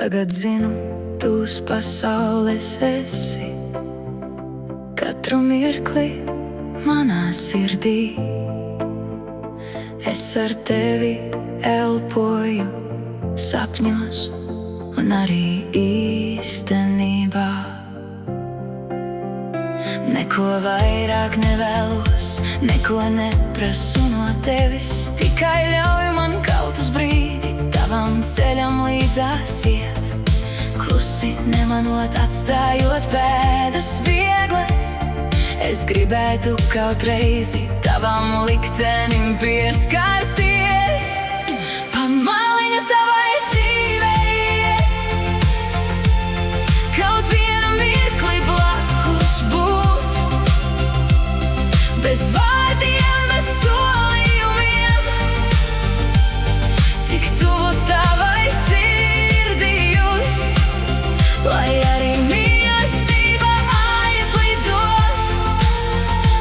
Tagad zinu, tu uz pasaules esi katru mirkli manā sirdī. Es ar tevi elpoju sapņos un arī īstenībā. Neko vairāk nevēlos, neko neprasu no tevis, tikai ļauj man kaut uz brīdi tavam ceļam līdzās iet. Klusi nemanot, atstājot pēdas vieglas, es gribētu kaut reizi tavam liktenim pieskarties. Pa maliņu tavai dzīvei iet, kaut vienu mirkli blakus būt, bez vārdiem, bez solījumiem, tik tuvu tavai sirdī just, lai arī mīlestība aizlidos,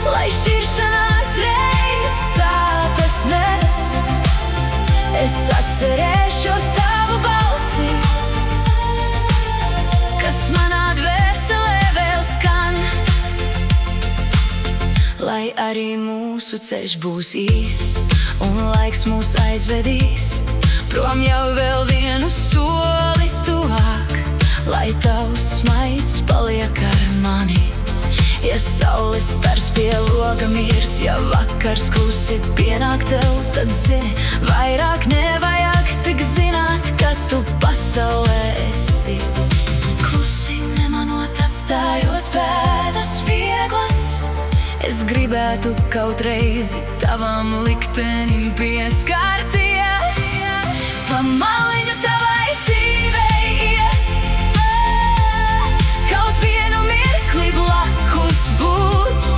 lai šķiršanās reiz sāpes nes. Es atcerēšos tavu balsi, kas manā dvēselē vēl skan, lai arī mūsu ceļš būs īss un laiks mūs aizvedīs prom jau vēl vienu soli tuvāk, lai tavs smaids paliek ar mani. Ja saules stars pie loga mirts, ja vakars klusi pienāk tev, tad zini, vairāk nevajag tik zināt, ka tu pasaulē esi. Klusi nemanot, atstājot pēdas vieglas, es gribētu kaut reizi tavam liktenim pieskarties. Pa maliņu tavai dzīvei iet, kaut vienu mirkli blakus būt,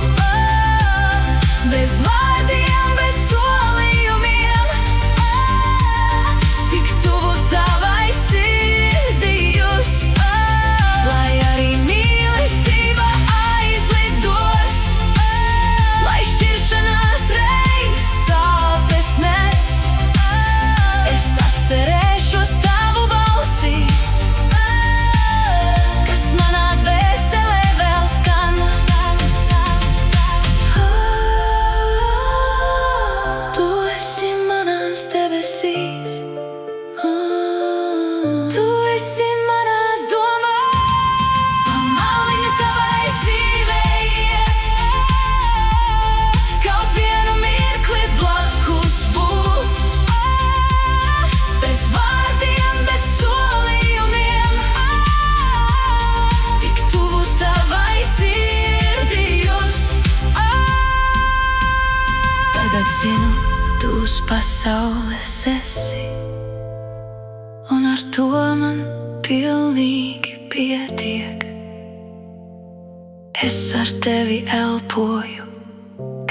bez vārdiem, bez solījumiem, tik tuvu tavai sirdī just, lai arī mīlestība aizlidos, lai šķiršanās reiz sāpes nes. Es atcerēšos tavu balsi, kas manā dvēselē vēl skan. Tu esi manās debesīs, tu esi manās domās. Pa maliņu tavai dzīvei iet, kaut vienu mirkli blakus būt, bez vārdiem, bez solījumiem, tik tuvu tavai sirdī just. Tagad zinu, tu uz pasaules esi, un ar to man pilnīgi pietiek. Es ar tevi elpoju,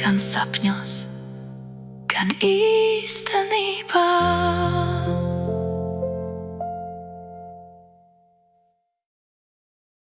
gan sapņos, gan īstenībā.